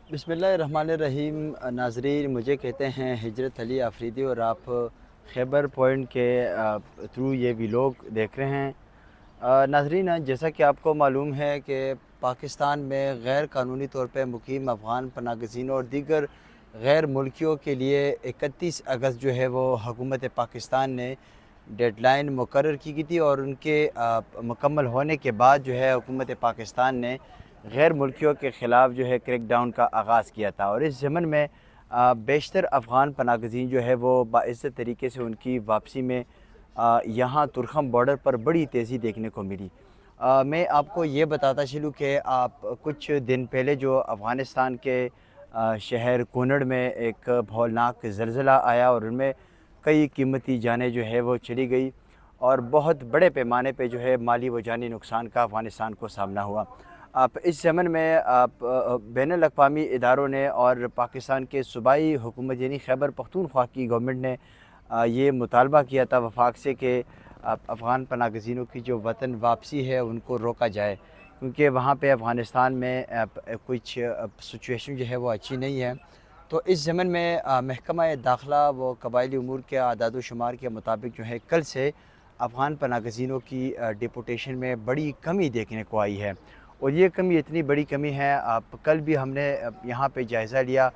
बिस्मिल्लाहिर्रहमानिर्रहीम। नाज़रीन, मुझे कहते हैं हिजरत अली आफरीदी और आप खैबर पॉइंट के थ्रू ये व्लॉग देख रहे हैं। नाज़रीन, जैसा कि आपको मालूम है कि पाकिस्तान में गैर कानूनी तौर पर मुकीम अफ़गान पनाहगज़ीन और दीगर गैर मुल्कियों के लिए 31 अगस्त जो है वो हुकूमत पाकिस्तान ने डेडलाइन मुकर्रर की गई थी और उनके मुकम्मल होने के बाद जो है हुकूमत पाकिस्तान ने गैर मुल्कियों के ख़िलाफ़ जो है क्रैक डाउन का आगाज़ किया था। और इस ज़मन में बेशतर अफ़गान पनाहगज़ीन जो है वो बाइज़्ज़त तरीके से उनकी वापसी में यहाँ तुरखम बॉर्डर पर बड़ी तेज़ी देखने को मिली। मैं आपको ये बताता चलूँ कि आप कुछ दिन पहले जो अफ़गानिस्तान के शहर कूनड़ में एक भौलनाक ज़लज़ला आया और उनमें कई कीमती जानें जो है वो चली गई और बहुत बड़े पैमाने पे जो है माली व जानी नुकसान का अफ़गानिस्तान को सामना हुआ। आप इस ज़मन में बैनुल अक़वामी इदारों ने और पाकिस्तान के सूबाई हुकूमत यानी खैबर पख्तूनख्वा की गवर्नमेंट ने ये मुतालबा किया था वफाक से कि अफ़गान पनाहगज़ीनों की जो वतन वापसी है उनको रोका जाए, क्योंकि वहाँ पे अफ़गानिस्तान में कुछ सिचुएशन जो है वो अच्छी नहीं है। तो इस ज़मन में महकमा दाखिला व कबायली उमूर के आदाद व शुमार के मुताबिक जो है कल से अफ़गान पनाहगज़ीनों की डिपोटेशन में बड़ी कमी देखने को आई है। और ये कमी इतनी बड़ी कमी है, आप कल भी हमने यहाँ पे जायज़ा लिया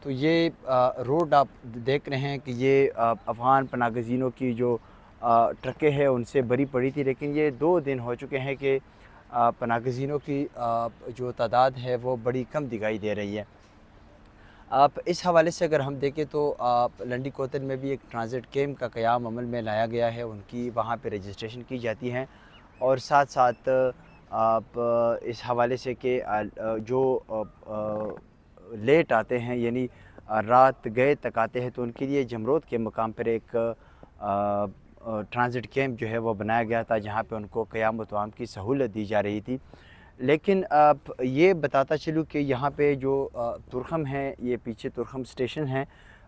तो ये रोड आप देख रहे हैं कि ये अफ़गान पनाहगज़ीनों की जो ट्रकें हैं उनसे भरी पड़ी थी, लेकिन ये 2 दिन हो चुके हैं कि पनाहगज़ीनों की जो तादाद है वो बड़ी कम दिखाई दे रही है। आप इस हवाले से अगर हम देखें तो आप लंडी कोतन में भी एक ट्रांज़िट कैंप का क़याम अमल में लाया गया है, उनकी वहाँ पे रजिस्ट्रेशन की जाती है। और साथ साथ आप इस हवाले से कि जो लेट आते हैं यानी रात गए तक आते हैं तो उनके लिए जमरोद के मुकाम पर एक ट्रांज़िट कैंप जो है वो बनाया गया था, जहाँ पे उनको क़याम व तवाम की सहूलत दी जा रही थी। लेकिन आप ये बताता चलूँ कि यहाँ पे जो तुरखम है, ये पीछे तुरखम स्टेशन है,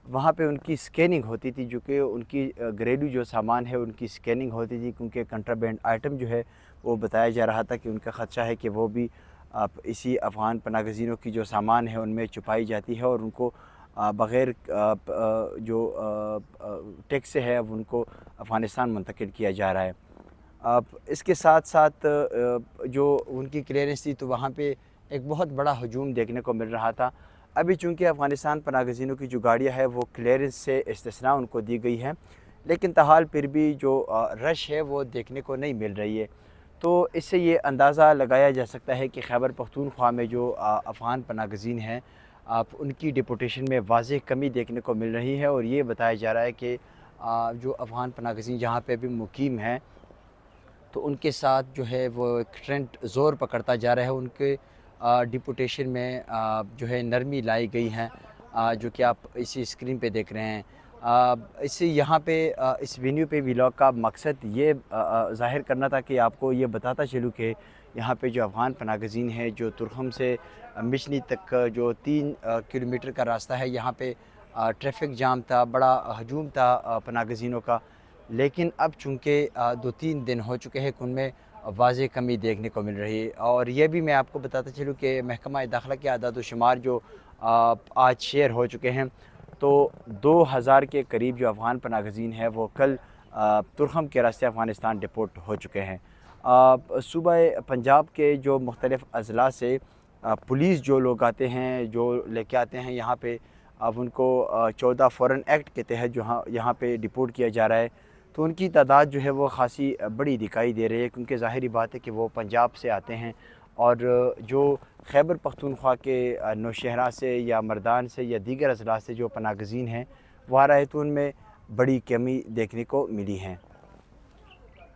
वहाँ पे उनकी स्कैनिंग होती थी, जो कि उनकी घरेलू जो सामान है उनकी स्कैनिंग होती थी, क्योंकि कंट्राबैंड आइटम जो है वो बताया जा रहा था कि उनका ख़दशा है कि वो भी आप इसी अफ़गान पनाहगज़ीनों की जो सामान है उनमें छुपाई जाती है और उनको बग़ैर जो टैक्स है अब उनको अफ़गानिस्तान मुंतकिल किया जा रहा है। अब इसके साथ साथ जो उनकी क्लियरेंस थी तो वहाँ पे एक बहुत बड़ा हजूम देखने को मिल रहा था। अभी चूँकि अफ़गानिस्तान पनाहगज़ीनों की जो गाड़ियाँ हैं वो क्लियरेंस से इस्तिस्ना उनको दी गई है, लेकिन ताहाल फिर भी जो रश है वो देखने को नहीं मिल रही है। तो इससे ये अंदाज़ा लगाया जा सकता है कि खैबर पख्तूनख्वा में जो अफ़गान पनाहगज़ीन हैं, आप उनकी डिपोटेशन में वाज़ेह कमी देखने को मिल रही है। और ये बताया जा रहा है कि जो अफ़गान पनाहगज़ीन जहाँ पे अभी मुकीम हैं तो उनके साथ जो है वो एक ट्रेंड ज़ोर पकड़ता जा रहा है। उनके डिपोटेशन में जो है नरमी लाई गई हैं, जो कि आप इसी स्क्रीन पे देख रहे हैं। इससे यहाँ पे इस वेन्यू पे व्लॉग का मकसद ये ज़ाहिर करना था कि आपको ये बताता चलूँ कि यहाँ पे जो अफ़गान पनाहगज़ीन हैं, जो तुरखम से मिशनी तक जो 3 किलोमीटर का रास्ता है, यहाँ पे ट्रैफ़िक जाम था, बड़ा हजूम था पनाहगज़ीनों का। लेकिन अब चूँकि 2-3 दिन हो चुके हैं कि उनमें वाज़ेह कमी देखने को मिल रही है। और ये भी मैं आपको बताता चलूँ कि महकमा दाखिला के आदाद व शुमार जो आज शेयर हो चुके हैं, तो 2000 के करीब जो अफ़गान पनाहगज़ीन है वो कल तुरखम के रास्ते अफ़गानिस्तान डिपोर्ट हो चुके हैं। सूबाए पंजाब के जो मुख्तलिफ़ अज़ला से पुलिस जो लोग आते हैं, जो लेके आते हैं यहाँ पे, अब उनको 14 फ़ॉरेन एक्ट के तहत जो यहाँ पे डिपोर्ट किया जा रहा है, तो उनकी तादाद जो है वो ख़ासी बड़ी दिखाई दे रही है, क्योंकि ज़ाहिरी बात है कि वो पंजाब से आते हैं। और जो खैबर पख्तूनख्वा के नौशहरा से या मर्दान से या दीगर अज़ला से जो पनाहगज़ीन हैं वो आ रहे, तो उनमें बड़ी कमी देखने को मिली है।